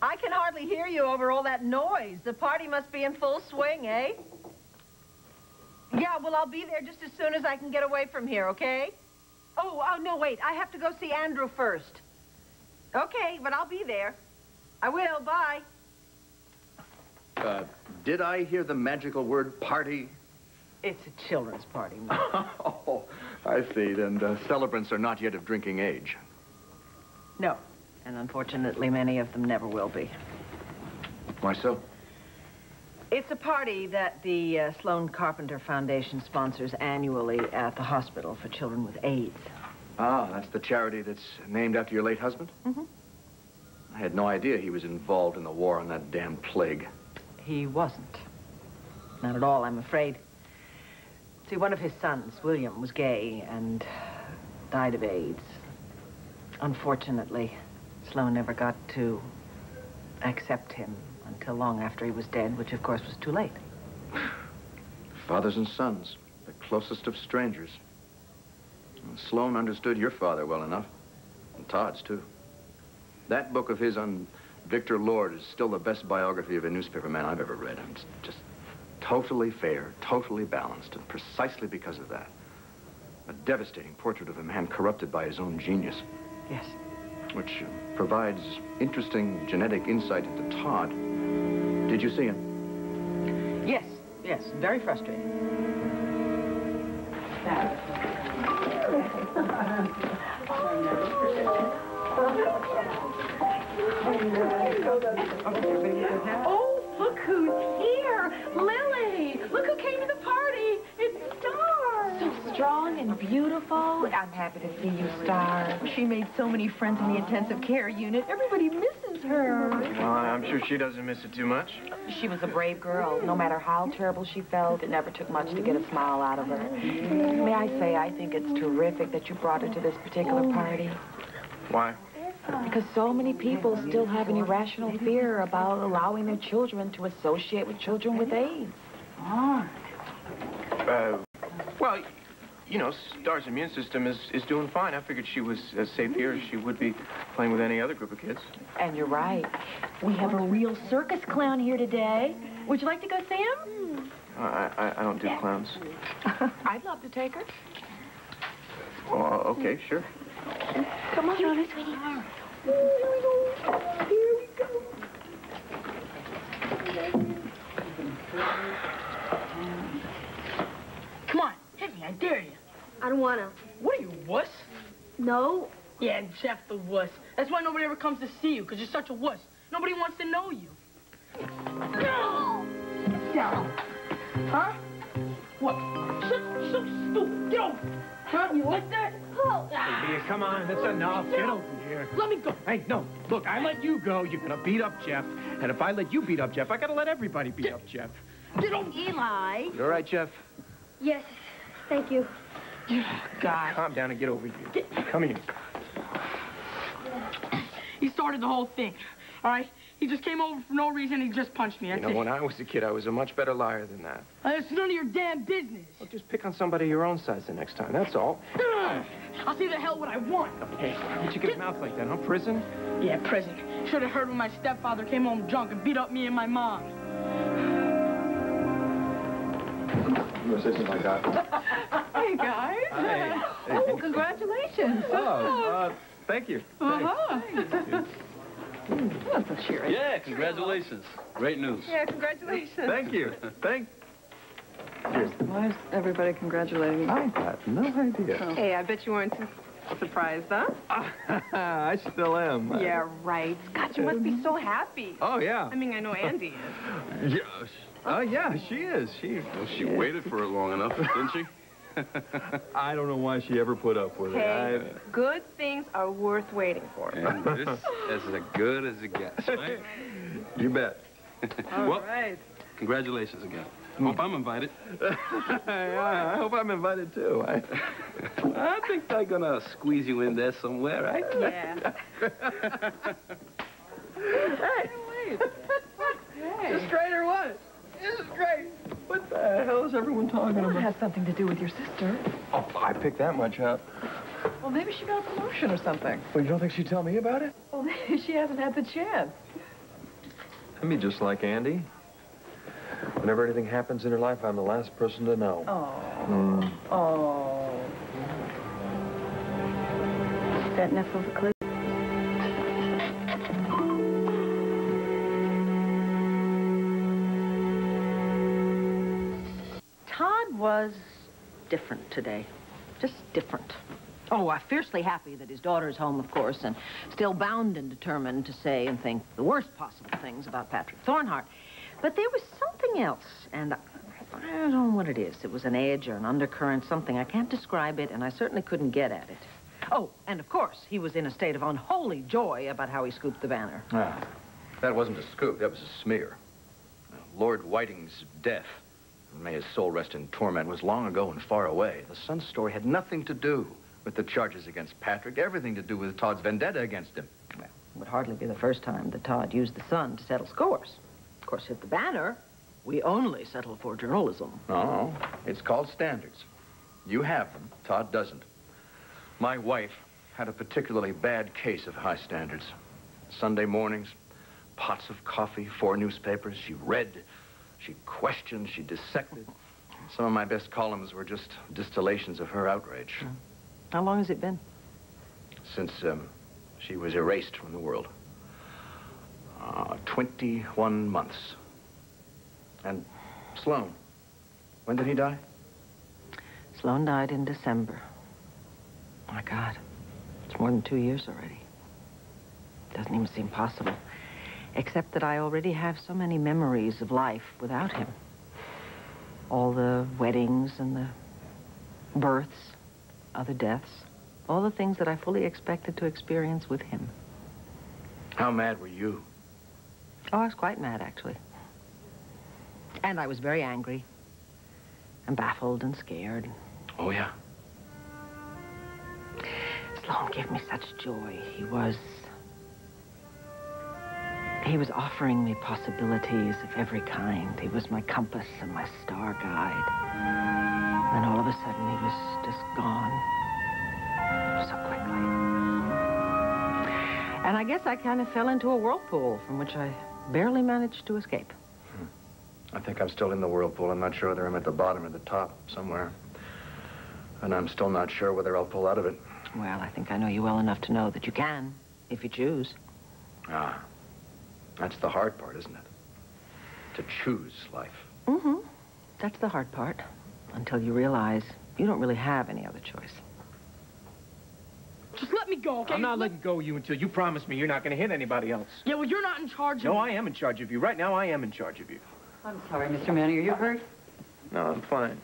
I can hardly hear you over all that noise. The party must be in full swing, eh? Yeah, well, I'll be there just as soon as I can get away from here, okay? Oh, no, wait. I have to go see Andrew first. Okay, but I'll be there. I will. Bye. Did I hear the magical word party? It's a children's party, Mom. Oh, I see. Then celebrants are not yet of drinking age. No. And unfortunately, many of them never will be. Why so? It's a party that the Sloan Carpenter Foundation sponsors annually at the hospital for children with AIDS. Ah, that's the charity that's named after your late husband? Mm-hmm. I had no idea he was involved in the war on that damn plague. He wasn't. Not at all, I'm afraid. See, one of his sons, William, was gay and died of AIDS. Unfortunately, Sloan never got to accept him until long after he was dead, which of course was too late. Fathers and sons, the closest of strangers. Well, Sloan understood your father well enough, and Todd's too. That book of his on Victor Lord is still the best biography of a newspaperman I've ever read. It's just totally fair, totally balanced, and precisely because of that. A devastating portrait of a man corrupted by his own genius. Yes. Which provides interesting genetic insight into Todd. Did you see him? Yes, yes, very frustrating. Oh, look who's here! Lily! Look who came to the party! It's Star! So strong and beautiful. I'm happy to see you, Star. She made so many friends in the intensive care unit. Everybody misses her. Well, I'm sure she doesn't miss it too much. She was a brave girl. No matter how terrible she felt, it never took much to get a smile out of her. May I say, I think it's terrific that you brought her to this particular party. Why? Because so many people still have an irrational fear about allowing their children to associate with children with AIDS. Well, you know, Star's immune system is doing fine. I figured she was as safe here as she would be playing with any other group of kids. And you're right. We have a real circus clown here today. Would you like to go see him? I don't do clowns. I'd love to take her. Oh, okay, sure. Come on, sweetie. Here we go. Here we go. Come on, hit me, I dare you. I don't want to. What are you, wuss? No. Yeah, Jeff the wuss. That's why nobody ever comes to see you, because you're such a wuss. Nobody wants to know you. No! Down. Huh? What? So stupid. Get over. Huh? You like that? Oh. Hey, come on, that's enough. Get over here. Let me go. Hey, no. Look, I let you go. You're gonna beat up Jeff. And if I let you beat up Jeff, I gotta let everybody beat up Jeff. Get over. Eli. You all right, Jeff? Yes. Thank you. God. Calm down and get over here. Come here. He started the whole thing. All right? He just came over for no reason. He just punched me. That's You know, it. when I was a kid, I was a much better liar than that. It's none of your damn business. Well, just pick on somebody your own size the next time, that's all. I'll see the hell what I want. Hey, why would you get a mouth like that, huh? Prison? Yeah, prison. Should have heard when my stepfather came home drunk and beat up me and my mom. You want to say something like that? Hey, guys. Hey. Oh, congratulations. Oh, thank you. Uh-huh. Thanks. Cheering. Yeah, congratulations. Great news. Yeah, congratulations. Thank you. Why is everybody congratulating you? I had no idea. Hey, I bet you weren't surprised, huh? I still am. Yeah, right. God, you must be so happy. Oh, yeah. I mean, I know Andy is. Yeah, she is. She waited for it long enough, didn't she? I don't know why she ever put up with Hey, it. good things are worth waiting for. And this is as good as it gets, right? You bet. All right. Congratulations again. Hope I'm invited. Yeah, I hope I'm invited, too. I think they're gonna squeeze you in there somewhere, right? Yeah. Hey, Wait. is this great or what? This is great. What the hell is everyone talking Well, it about? has something to do with your sister. Oh, I picked that much up. Well, maybe she got a promotion or something. Well, you don't think she'd tell me about it? Well, maybe she hasn't had the chance. Me just like Andy. Whenever anything happens in her life, I'm the last person to know. Oh. Oh. Is that enough of a clue? Todd was different today. Just different. Oh, I'm fiercely happy that his daughter's home, of course, and still bound and determined to say and think the worst possible things about Patrick Thornhart. But there was something else, and I don't know what it is. It was an edge or an undercurrent, something. I can't describe it, and I certainly couldn't get at it. Oh, and of course, he was in a state of unholy joy about how he scooped the banner. Ah, that wasn't a scoop. That was a smear. Lord Whiting's death, may his soul rest in torment, was long ago and far away. The Sun's story had nothing to do with the charges against Patrick, everything to do with Todd's vendetta against him. Well, it would hardly be the first time that Todd used the Sun to settle scores. Of course, at the banner, we only settle for journalism. No, it's called standards. You have them. Todd doesn't. My wife had a particularly bad case of high standards. Sunday mornings, pots of coffee, 4 newspapers. She read, she questioned, she dissected. Some of my best columns were just distillations of her outrage. How long has it been? Since she was erased from the world. 21 months. And Sloan, when did he die? Sloan died in December. My God, it's more than 2 years already. Doesn't even seem possible. Except that I already have so many memories of life without him. All the weddings and the births, other deaths, all the things that I fully expected to experience with him. How mad were you? Oh, I was quite mad, actually. And I was very angry and baffled and scared. Oh, yeah? Sloan gave me such joy. He was offering me possibilities of every kind. He was my compass and my star guide. And all of a sudden, he was just gone. So quickly. And I guess I kind of fell into a whirlpool from which I barely managed to escape. I think I'm still in the whirlpool. I'm not sure whether I'm at the bottom or the top, somewhere. And I'm still not sure whether I'll pull out of it. Well, I think I know you well enough to know that you can, if you choose. Ah, that's the hard part, isn't it? To choose life. Mm-hmm. That's the hard part. Until you realize you don't really have any other choice. Just let me go, okay? I'm not letting go of you until you promise me you're not going to hit anybody else. Yeah, well, you're not in charge of No, me. I am in charge of you. Right now, I am in charge of you. I'm sorry, Mr. Manning. Are you hurt? No, I'm fine.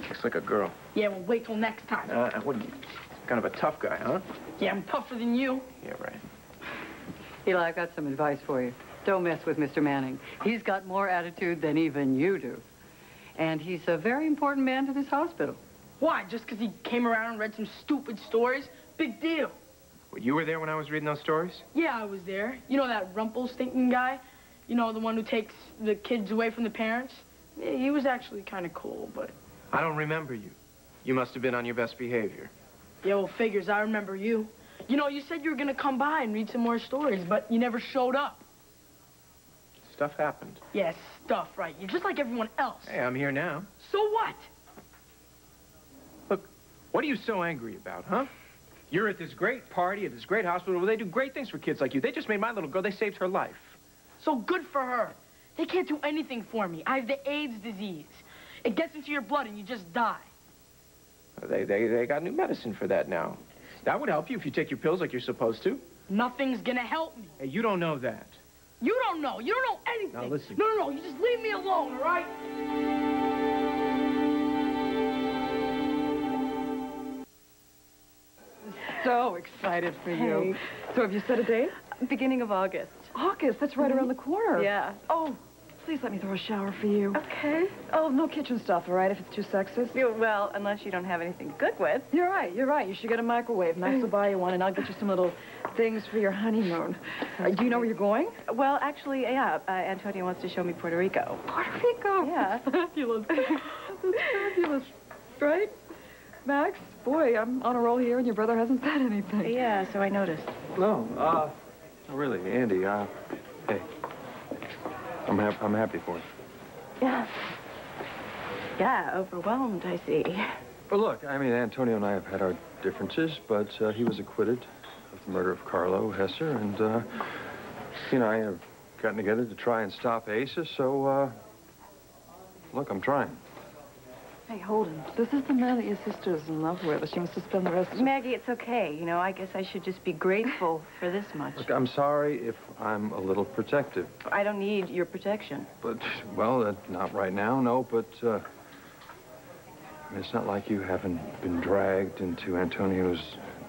Looks like a girl. Yeah, well, wait till next time. What are you, kind of a tough guy, huh? Yeah, I'm tougher than you. Yeah, right. Eli, I've got some advice for you. Don't mess with Mr. Manning. He's got more attitude than even you do. And he's a very important man to this hospital. Why? Just because he came around and read some stupid stories? Big deal. Well, you were there when I was reading those stories? Yeah, I was there. You know that Rumpelstiltskin guy? You know, the one who takes the kids away from the parents? Yeah, he was actually kind of cool, but... I don't remember you. You must have been on your best behavior. Yeah, well, figures. I remember you. You know, you said you were going to come by and read some more stories, but you never showed up. Stuff happened. Yeah, stuff, right. You're just like everyone else. Hey, I'm here now. So what? Look, what are you so angry about, huh? You're at this great party at this great hospital where they do great things for kids like you. They just made my little girl. They saved her life. So good for her. They can't do anything for me. I have the AIDS disease. It gets into your blood and you just die. They got new medicine for that now. That would help you if you take your pills like you're supposed to. Nothing's gonna help me. Hey, you don't know that. You don't know. You don't know anything. Now, listen. No. You just leave me alone, all right? So excited for you. So have you set a date? Beginning of August. August, that's right around the corner. Yeah. Oh, please let me throw a shower for you. Okay. Oh, no kitchen stuff, all right, if it's too sexist? Well, unless you don't have anything to cook with. You're right. You should get a microwave. Max will buy you one, and I'll get you some little things for your honeymoon. Do you know where you're going? Well, actually, yeah, Antonio wants to show me Puerto Rico. Puerto Rico? Yeah. That's fabulous. That's fabulous. Right? Max, boy, I'm on a roll here, and your brother hasn't said anything. Yeah, so I noticed. No, really, Andy, hey, I'm happy for you. Yeah. Yeah, overwhelmed, I see. Well, look, I mean, Antonio and I have had our differences, but he was acquitted of the murder of Carlo Hesser, and he and I have gotten together to try and stop Asa, so, look, I'm trying. Hey, Holden, this is the man that your sister is in love with. She wants to spend the rest of... Maggie, it's okay. You know, I guess I should just be grateful for this much. Look, I'm sorry if I'm a little protective. I don't need your protection. But, well, not right now, no, but, I mean, it's not like you haven't been dragged into Antonio's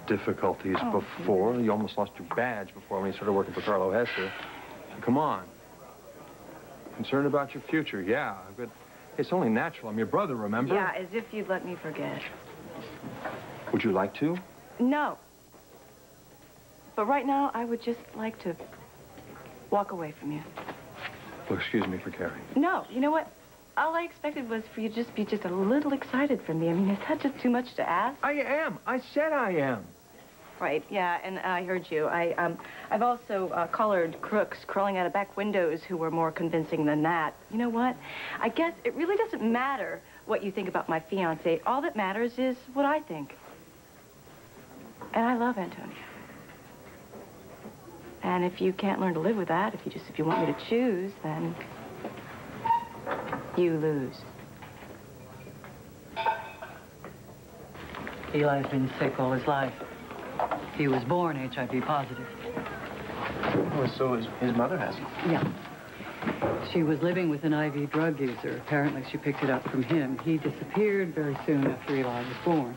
difficulties before. You almost lost your badge before when you started working for Carlo Hesser. Come on. Concerned about your future, yeah, but it's only natural. I'm your brother, remember? Yeah, as if you'd let me forget. Would you like to? No. But right now, I would just like to walk away from you. Well, excuse me for carrying. No, you know what? All I expected was for you to just be just a little excited for me. I mean, is that just too much to ask? I am. I said I am. Right, yeah, and I heard you. I've also collared crooks crawling out of back windows who were more convincing than that. You know what? I guess it really doesn't matter what you think about my fiancé. All that matters is what I think. And I love Antonio. And if you can't learn to live with that, if you want me to choose, then you lose. Eli's been sick all his life. He was born HIV positive. Well, so his mother hasn't. Yeah. She was living with an IV drug user. Apparently, she picked it up from him. He disappeared very soon after Eli was born.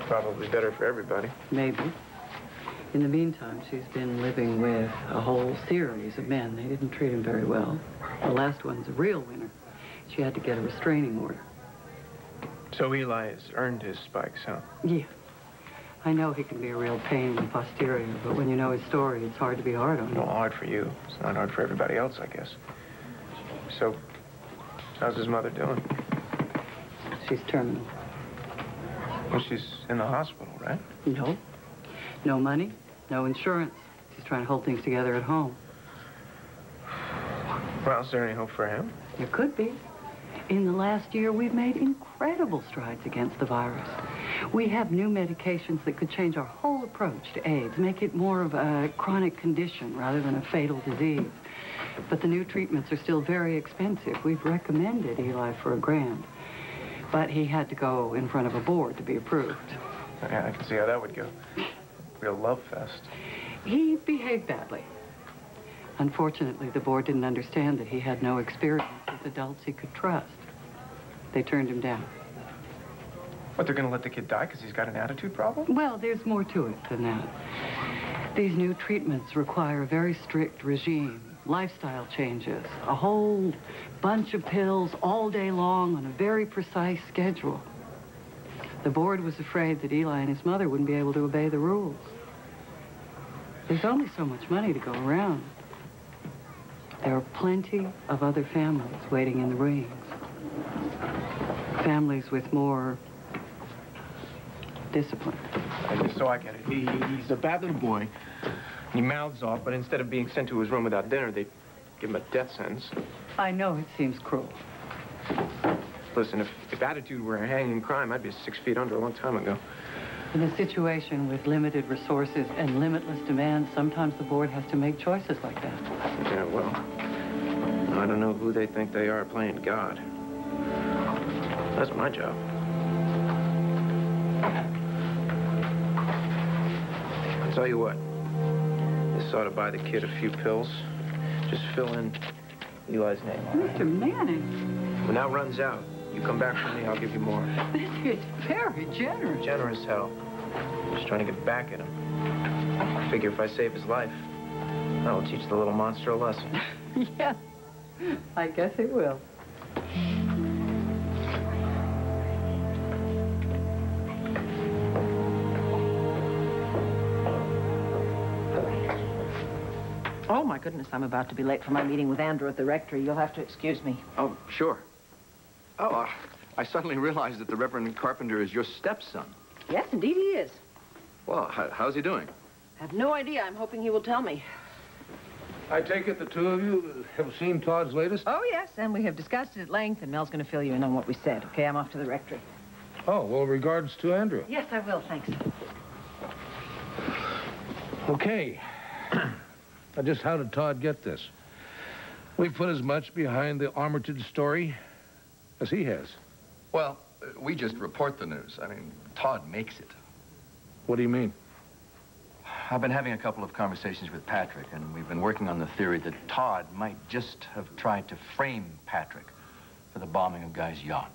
Probably better for everybody. Maybe. In the meantime, she's been living with a whole series of men. They didn't treat him very well. The last one's a real winner. She had to get a restraining order. So Eli has earned his spikes, huh? Yeah. I know he can be a real pain in the posterior, but when you know his story, it's hard to be hard on him. Well, hard for you. It's not hard for everybody else, I guess. So, how's his mother doing? She's terminal. Well, she's in the hospital, right? No. No money, no insurance. She's trying to hold things together at home. Well, is there any hope for him? There could be. In the last year, we've made incredible strides against the virus. We have new medications that could change our whole approach to AIDS, make it more of a chronic condition rather than a fatal disease. But the new treatments are still very expensive. We've recommended Eli for $1,000, but he had to go in front of a board to be approved. Yeah, I can see how that would go. Real love fest. He behaved badly. Unfortunately, the board didn't understand that he had no experience with adults he could trust. They turned him down. What, they're going to let the kid die because he's got an attitude problem? Well, there's more to it than that. These new treatments require a very strict regime, lifestyle changes, a whole bunch of pills all day long on a very precise schedule. The board was afraid that Eli and his mother wouldn't be able to obey the rules. There's only so much money to go around. There are plenty of other families waiting in the wings. Families with more discipline. So I get it. He's a bad little boy. He mouths off, but instead of being sent to his room without dinner, they give him a death sentence. I know it seems cruel. Listen, if attitude were a hanging crime, I'd be 6 feet under a long time ago. In a situation with limited resources and limitless demands, sometimes the board has to make choices like that. Yeah, well, I don't know who they think they are playing God. That's my job. I'll tell you what. This ought to buy the kid a few pills. Just fill in Eli's name. Mr. Manning. When that runs out, you come back for me, I'll give you more. This is very generous. Generous hell. Just trying to get back at him. I figure if I save his life, that'll teach the little monster a lesson. Yeah, I guess it will. Oh, my goodness, I'm about to be late for my meeting with Andrew at the rectory. You'll have to excuse me. Oh, sure. Oh, I suddenly realized that the Reverend Carpenter is your stepson. Yes, indeed he is. Well, how's he doing? I have no idea. I'm hoping he will tell me. I take it the two of you have seen Todd's latest? Oh, yes, and we have discussed it at length, and Mel's going to fill you in on what we said. Okay, I'm off to the rectory. Oh, well, regards to Andrew. Yes, I will, thanks. Okay. Now, just how did Todd get this? We put as much behind the Armitage story as he has. Well, we just report the news. I mean, Todd makes it. What do you mean? I've been having a couple of conversations with Patrick, and we've been working on the theory that Todd might just have tried to frame Patrick for the bombing of Guy's yacht.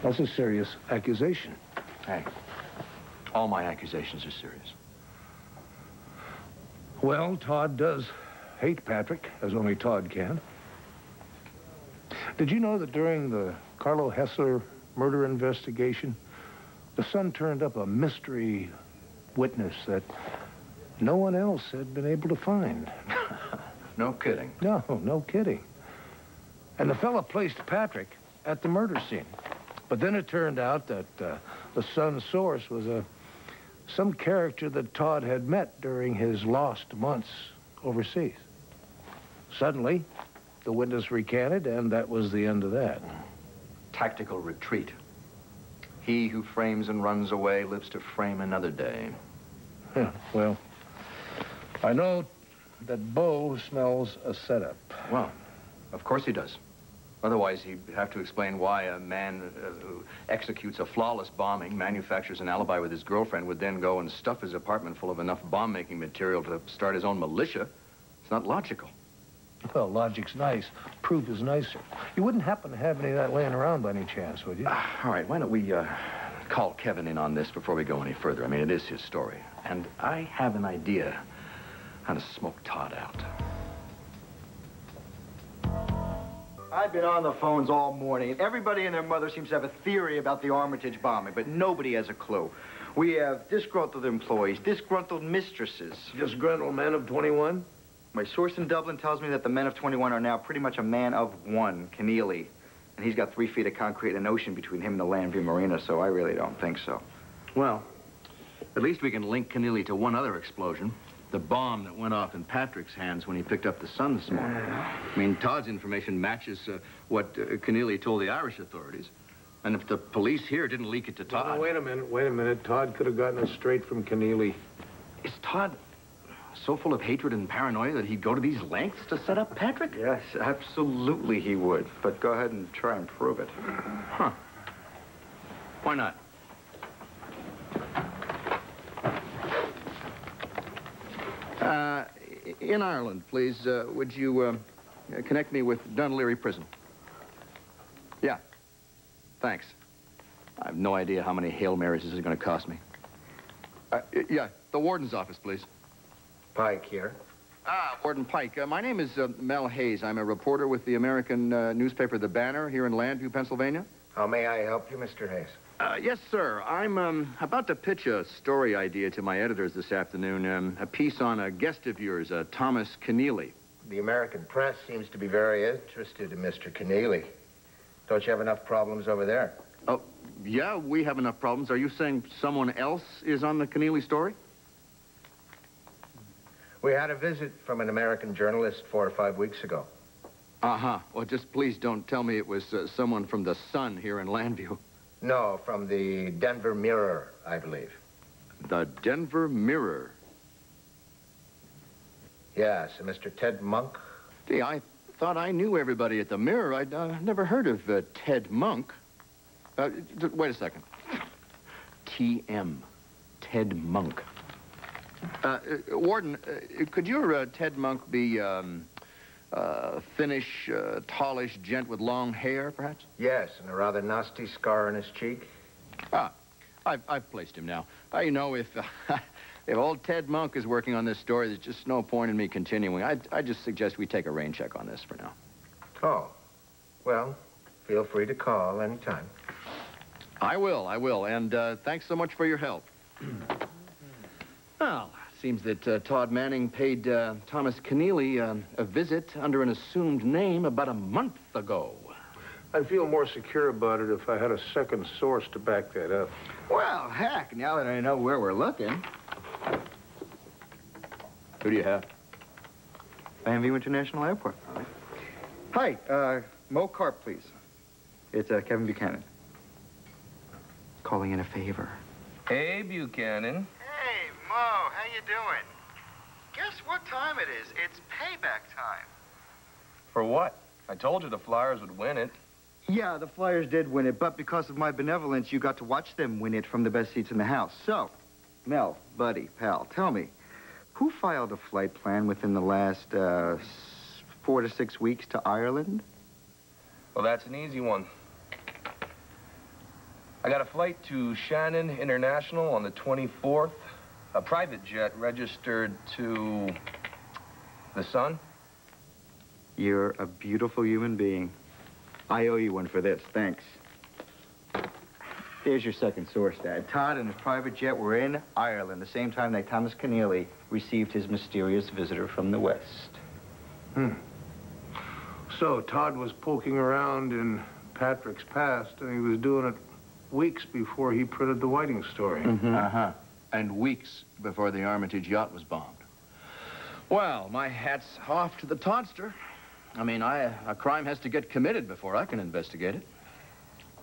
That's a serious accusation. Hey, all my accusations are serious. Well, Todd does hate Patrick, as only Todd can. Did you know that during the Carlo Hessler murder investigation, the Sun turned up a mystery witness that no one else had been able to find? No kidding. No, no kidding. And the fella placed Patrick at the murder scene. But then it turned out that the Sun's source was some character that Todd had met during his lost months overseas. Suddenly, the witness recanted, and that was the end of that. Tactical retreat. He who frames and runs away lives to frame another day. Yeah, well, I know that Bo smells a setup. Well, of course he does. Otherwise, he'd have to explain why a man who executes a flawless bombing, manufactures an alibi with his girlfriend, would then go and stuff his apartment full of enough bomb-making material to start his own militia. It's not logical. Well, logic's nice. Proof is nicer. You wouldn't happen to have any of that laying around by any chance, would you? All right, why don't we call Kevin in on this before we go any further? I mean, it is his story. And I have an idea how to smoke Todd out. I've been on the phones all morning, and everybody and their mother seems to have a theory about the Armitage bombing, but nobody has a clue. We have disgruntled employees, disgruntled mistresses. Disgruntled men of 21? My source in Dublin tells me that the men of 21 are now pretty much a man of one, Keneally. And he's got 3 feet of concrete and an ocean between him and the Landview Marina, so I really don't think so. Well, at least we can link Keneally to one other explosion. The bomb that went off in Patrick's hands when he picked up the Sun this morning. I mean, Todd's information matches what Keneally told the Irish authorities. And if the police here didn't leak it to Todd... No, wait a minute. Todd could have gotten it straight from Keneally. Is Todd so full of hatred and paranoia that he'd go to these lengths to set up Patrick? Yes, absolutely he would. But go ahead and try and prove it. Huh. Why not? In Ireland, please, would you connect me with Dun Laoghaire Prison? Yeah. Thanks. I have no idea how many Hail Marys this is going to cost me. Yeah, the warden's office, please. Pike here. Warden Pike. My name is Mel Hayes. I'm a reporter with the American newspaper The Banner here in Landview, Pennsylvania. How may I help you, Mr. Hayes? Yes, sir. I'm about to pitch a story idea to my editors this afternoon. A piece on a guest of yours, Thomas Keneally. The American press seems to be very interested in Mr. Keneally. Don't you have enough problems over there? Oh, yeah, we have enough problems. Are you saying someone else is on the Keneally story? We had a visit from an American journalist 4 or 5 weeks ago. Uh-huh. Well, just please don't tell me it was someone from the Sun here in Landview. No, from the Denver Mirror, I believe. The Denver Mirror? Yes, Mr. Ted Monk. Gee, I thought I knew everybody at the Mirror. I'd never heard of Ted Monk. Wait a second. T.M. Ted Monk. Warden, could your Ted Monk be thinnish, tallish gent with long hair, perhaps? Yes, and a rather nasty scar on his cheek. I've placed him now. You know, if old Ted Monk is working on this story, there's just no point in me continuing. I just suggest we take a rain check on this for now. Oh, well, feel free to call anytime. I will, and thanks so much for your help. Well, seems that Todd Manning paid Thomas Keneally a visit under an assumed name about a month ago. I'd feel more secure about it if I had a second source to back that up. Well, heck, now that I know where we're looking. Who do you have? IMV International Airport. Hi, Mo Carp, please. It's Kevin Buchanan. Calling in a favor. Hey, Buchanan. Hey, Mo, how you doing? Guess what time it is? It's payback time. For what? I told you the Flyers would win it. Yeah, the Flyers did win it, but because of my benevolence, you got to watch them win it from the best seats in the house. So, Mel, buddy, pal, tell me, who filed a flight plan within the last 4 to 6 weeks to Ireland? Well, that's an easy one. I got a flight to Shannon International on the 24th. A private jet registered to the Sun. You're a beautiful human being. I owe you one for this. Thanks. There's your second source, Dad. Todd and his private jet were in Ireland the same time that Thomas Keneally received his mysterious visitor from the West. So Todd was poking around in Patrick's past, and he was doing it weeks before he printed the Whiting story. Uh-huh. And weeks before the Armitage yacht was bombed. Well, my hat's off to the Toddster. I mean, a crime has to get committed before I can investigate it.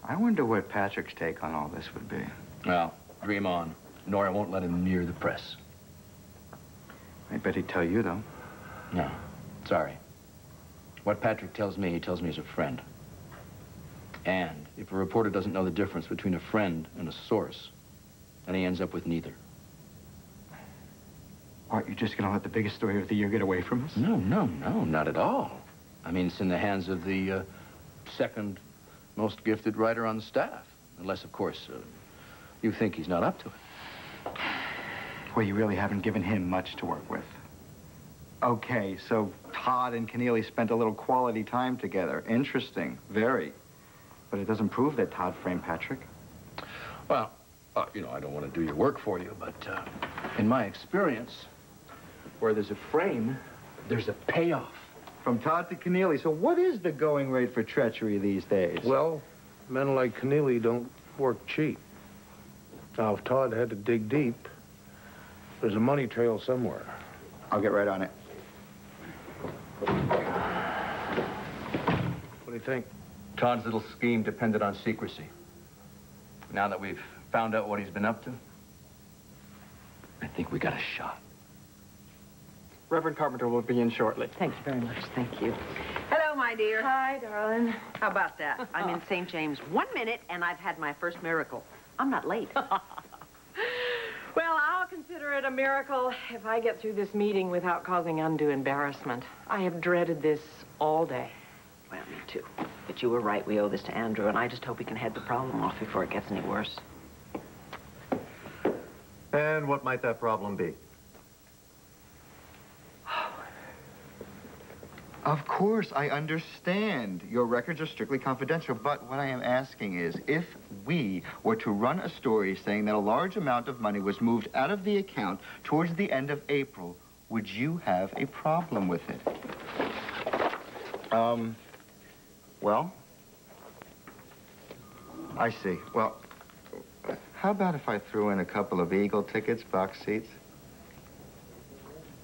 I wonder what Patrick's take on all this would be. Well, dream on. Nora won't let him near the press. I bet he'd tell you, though. No, sorry. What Patrick tells me, he tells me as a friend. And if a reporter doesn't know the difference between a friend and a source, then he ends up with neither. Aren't you just going to let the biggest story of the year get away from us? No, not at all. I mean, it's in the hands of the second most gifted writer on the staff. Unless, of course, you think he's not up to it. Well, you really haven't given him much to work with. Okay, so Todd and Keneally spent a little quality time together. Interesting, very. But it doesn't prove that Todd framed Patrick. Well, you know, I don't want to do your work for you, but in my experience, where there's a frame, there's a payoff. From Todd to Keneally. So what is the going rate for treachery these days? Well, men like Keneally don't work cheap. Now, if Todd had to dig deep, there's a money trail somewhere. I'll get right on it. What do you think? Todd's little scheme depended on secrecy. Now that we've found out what he's been up to, I think we got a shot. Reverend Carpenter will be in shortly. Thank you very much. Thank you. Hello, my dear. Hi, darling. How about that? I'm in St. James 1 minute, and I've had my first miracle. I'm not late. Well, I'll consider it a miracle if I get through this meeting without causing undue embarrassment. I have dreaded this all day. Well, me too. But you were right. We owe this to Andrew, and I just hope we can head the problem off before it gets any worse. And what might that problem be? Of course, I understand. Your records are strictly confidential, but what I am asking is, if we were to run a story saying that a large amount of money was moved out of the account towards the end of April, would you have a problem with it? Well, I see. Well, how about if I threw in a couple of Eagle tickets, box seats?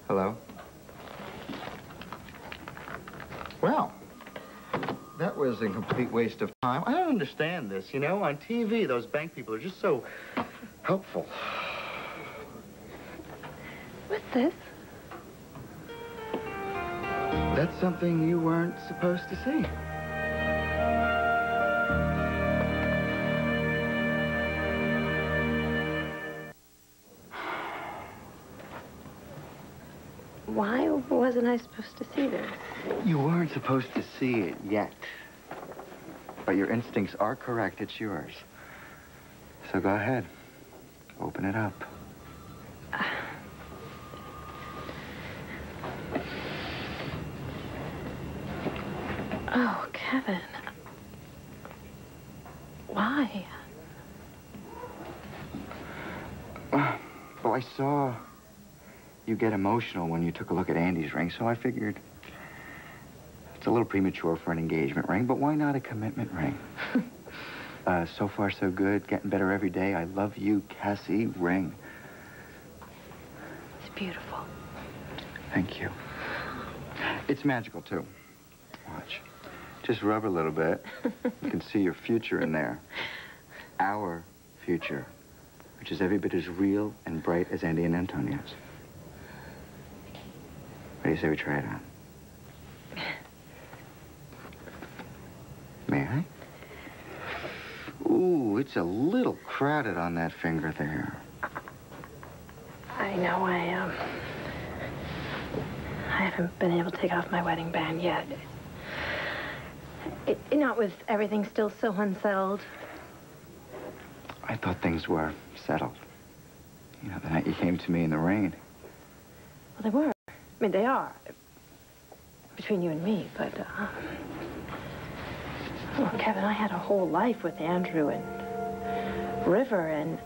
Hello? Well, that was a complete waste of time. I don't understand this, you know? On TV, those bank people are just so helpful. What's this? That's something you weren't supposed to see. Why wasn't I supposed to see this? You weren't supposed to see it yet. But your instincts are correct. It's yours. So go ahead. Open it up. Oh, Kevin. Why? Well, I saw you get emotional when you took a look at Andy's ring, so I figured it's a little premature for an engagement ring, but why not a commitment ring? So far, so good. Getting better every day. I love you, Cassie. Ring. It's beautiful. Thank you. It's magical, too. Watch. Just rub a little bit. You can see your future in there. Our future, which is every bit as real and bright as Andy and Antonio's. What do you say we try it on? May I? Ooh, it's a little crowded on that finger there. I know I haven't been able to take off my wedding band yet. You know, with everything still so unsettled. I thought things were settled. You know, the night you came to me in the rain. Well, they were. I mean, they are. Between you and me, but, well, Kevin, I had a whole life with Andrew and River, and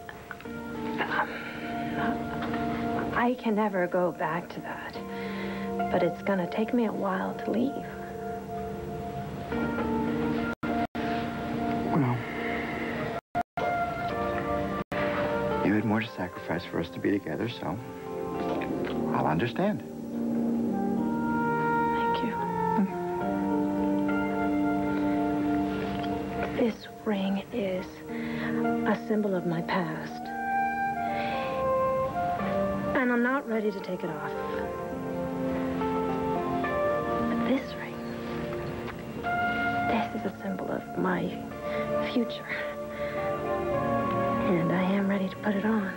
I can never go back to that. But it's gonna take me a while to leave. Well, you had more to sacrifice for us to be together, so I'll understand. Thank you. This ring is a symbol of my past. And I'm not ready to take it off. But this ring, this is a symbol of my future. And I am ready to put it on.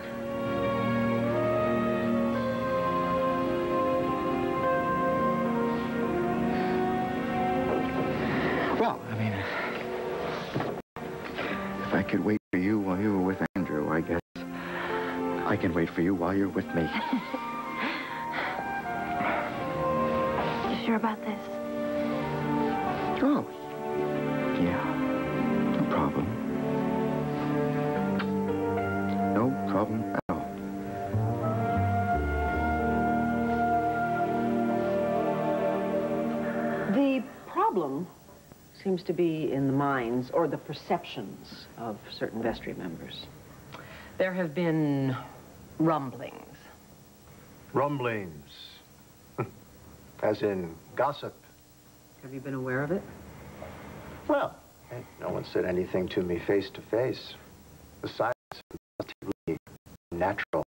Well, I mean, if I could wait for you while you were with Andrew, I guess I can wait for you while you're with me. You sure about this? Oh, yeah. No problem. No problem at all. The problem seems to be in the minds or the perceptions of certain vestry members. There have been rumblings. Rumblings. As in gossip. Have you been aware of it? Well, no one said anything to me face to face. The silence is relatively natural.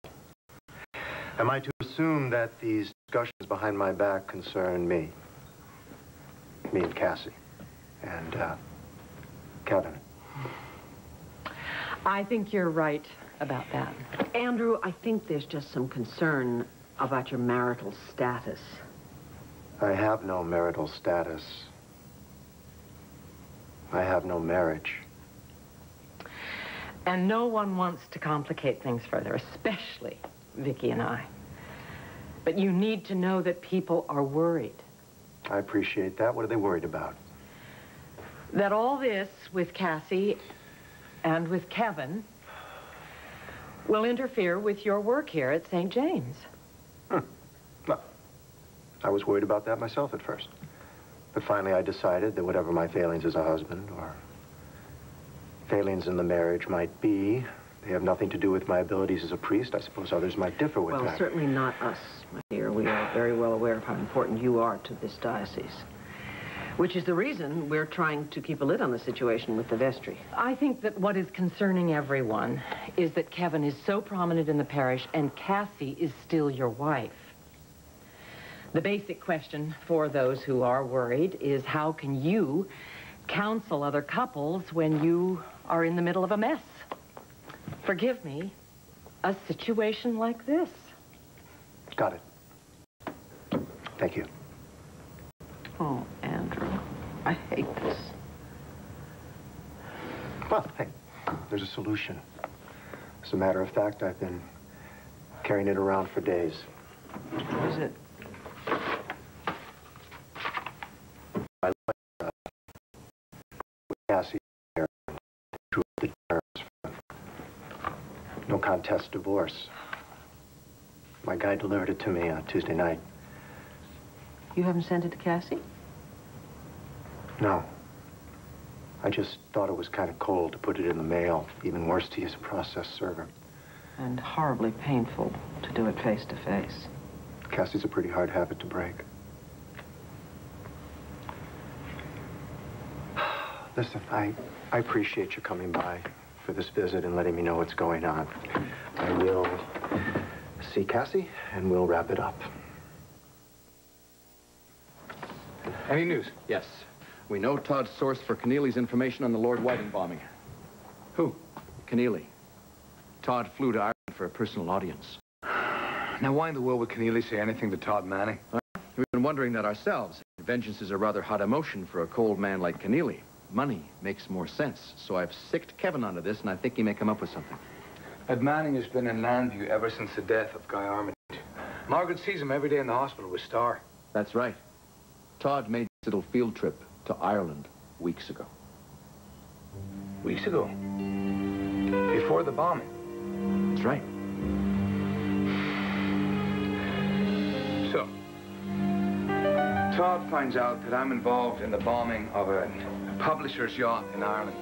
Am I to assume that these discussions behind my back concern me? Me and Cassie. And, Kevin. I think you're right about that. Andrew, I think there's just some concern about your marital status. I have no marital status. I have no marriage. And no one wants to complicate things further, especially Vicki and I. But you need to know that people are worried. I appreciate that. What are they worried about? That all this with Cassie and with Kevin will interfere with your work here at St. James. Well, I was worried about that myself at first. But finally I decided that whatever my failings as a husband or failings in the marriage might be, they have nothing to do with my abilities as a priest. I suppose others might differ with that. Well, certainly not us, my dear. We are very well aware of how important you are to this diocese. Which is the reason we're trying to keep a lid on the situation with the vestry. I think that what is concerning everyone is that Kevin is so prominent in the parish and Cassie is still your wife. The basic question for those who are worried is how can you counsel other couples when you are in the middle of a mess? Forgive me, a situation like this. Got it. Thank you. Oh, Andrew, I hate this. Well, hey, there's a solution. As a matter of fact, I've been carrying it around for days. What is it? I like with Cassie there, drew up the terms for no contest divorce. My guy delivered it to me on Tuesday night. You haven't sent it to Cassie? No. I just thought it was kind of cold to put it in the mail. Even worse to use a process server. And horribly painful to do it face to face. Cassie's a pretty hard habit to break. Listen, I appreciate you coming by for this visit and letting me know what's going on. I will see Cassie, and we'll wrap it up. Any news? Yes. We know Todd's source for Keneally's information on the Lord Whiting bombing. Who? Keneally. Todd flew to Ireland for a personal audience. Now, why in the world would Keneally say anything to Todd Manning? We've been wondering that ourselves. Vengeance is a rather hot emotion for a cold man like Keneally. Money makes more sense, so I've sicked Kevin onto this, and I think he may come up with something. Ed Manning has been in Landview ever since the death of Guy Armitage. Margaret sees him every day in the hospital with Starr. That's right. Todd made this little field trip to Ireland weeks ago. Weeks ago? Before the bombing? That's right. So, Todd finds out that I'm involved in the bombing of a publisher's yacht in Ireland.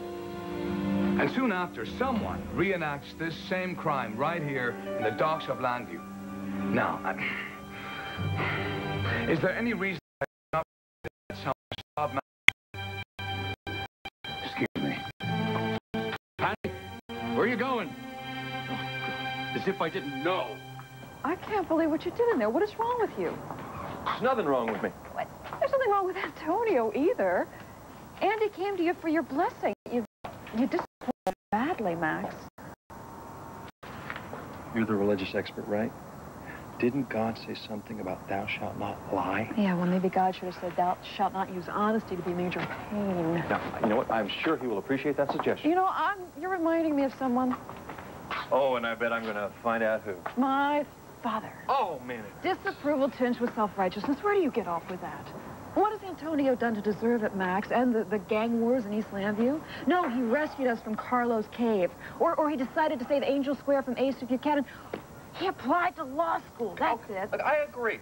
And soon after, someone reenacts this same crime right here in the docks of Landview. Now, is there any reason I not Todd Manning? Excuse me. Patty, where are you going? Oh, as if I didn't know. I can't believe what you did in there. What is wrong with you? There's nothing wrong with me. What? There's nothing wrong with Antonio either. Andy came to you for your blessing. You disappointed badly, Max. You're the religious expert, right? Didn't God say something about thou shalt not lie? Yeah, well, maybe God should have said thou shalt not use honesty to be major pain. Now, you know what? I'm sure he will appreciate that suggestion. You know, you're reminding me of someone. Oh, and I bet I'm going to find out who. My father. Oh, man. Disapproval tinged with self-righteousness. Where do you get off with that? What has Antonio done to deserve it, Max? And the gang wars in East Landview? No, he rescued us from Carlo's cave. Or he decided to save Angel Square from Ace Buchanan. He applied to law school. That's it. Look, I agree.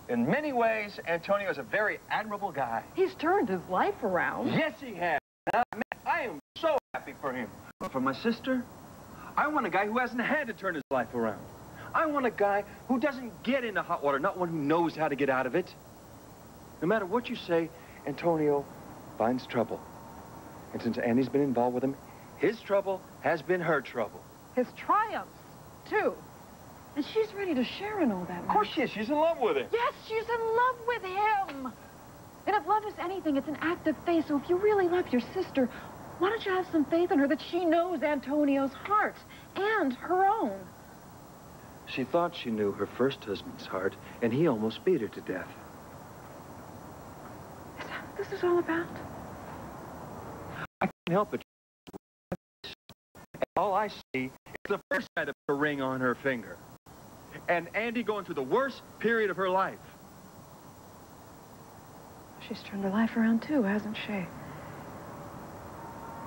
In many ways, Antonio is a very admirable guy. He's turned his life around. Yes, he has. I am so happy for him. But for my sister, I want a guy who hasn't had to turn his life around. I want a guy who doesn't get into hot water, not one who knows how to get out of it. No matter what you say, Antonio finds trouble. And since Annie's been involved with him, his trouble has been her trouble. His triumphs, too. And she's ready to share in all that, Max. Of course she is. She's in love with him. Yes, she's in love with him. And if love is anything, it's an act of faith. So if you really love your sister, why don't you have some faith in her that she knows Antonio's heart and her own? She thought she knew her first husband's heart, and he almost beat her to death. Is that what this is all about? I can't help it. All I see is the first guy that put a ring on her finger. And Andy going through the worst period of her life. She's turned her life around, too, hasn't she?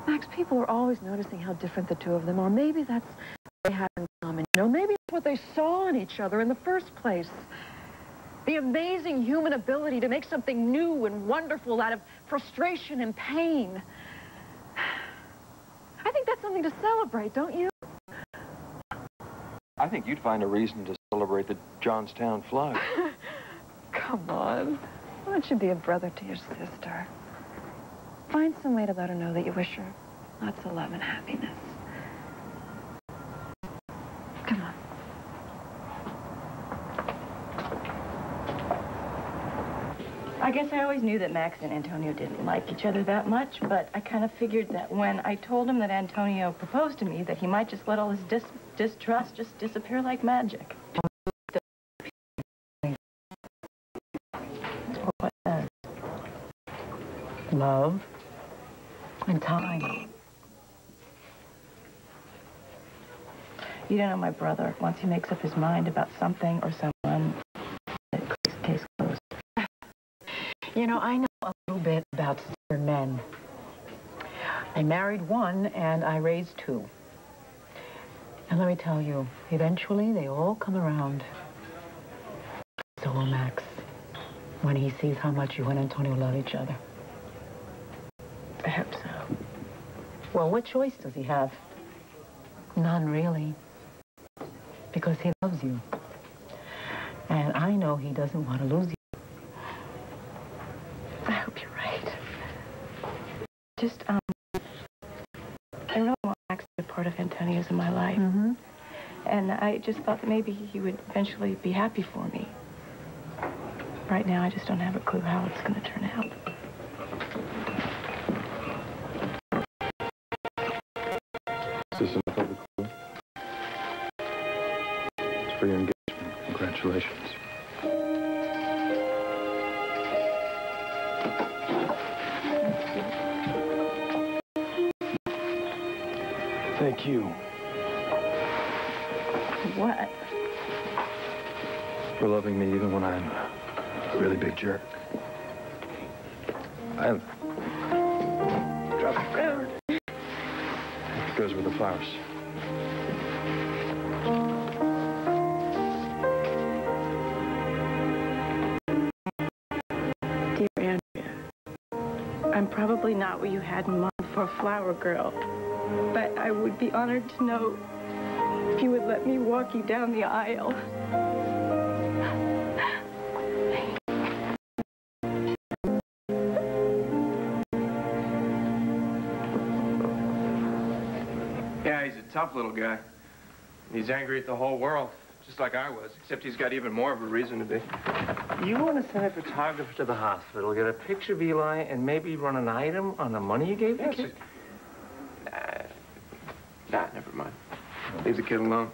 Max, people are always noticing how different the two of them are. Maybe that's what they have in common. You know, maybe it's what they saw in each other in the first place. The amazing human ability to make something new and wonderful out of frustration and pain. I think that's something to celebrate, don't you? I think you'd find a reason to celebrate the Johnstown flood. Come on. Why don't you be a brother to your sister? Find some way to let her know that you wish her lots of love and happiness. Come on. I guess I always knew that Max and Antonio didn't like each other that much, but I kind of figured that when I told him that Antonio proposed to me, that he might just let all his distrust just disappear like magic. What does? Love and time. You don't know my brother. Once he makes up his mind about something or someone, case closed. You know, I know a little bit about stubborn men. I married one, and I raised two. And let me tell you, eventually they all come around. So will Max, when he sees how much you and Antonio love each other. I hope so. Well, what choice does he have? None, really. Because he loves you. And I know he doesn't want to lose you. I hope you're right. Just, I really want Max to be a part of Antonio's in my life. Mm-hmm. And I just thought that maybe he would eventually be happy for me. Right now, I just don't have a clue how it's going to turn out. Is this enough of a clue? It's for your engagement. Congratulations. Thank you. What? For loving me even when I'm a really big jerk. I drop it down. It goes with the flowers. Dear Andrea, I'm probably not what you had in mind for a flower girl, but I would be honored to know if you would let me walk you down the aisle. Yeah, he's a tough little guy. He's angry at the whole world, just like I was, except he's got even more of a reason to be. You want to send a photographer to the hospital, get a picture of Eli, and maybe run an item on the money you gave the kid? Nah, never mind. Leave the kid alone.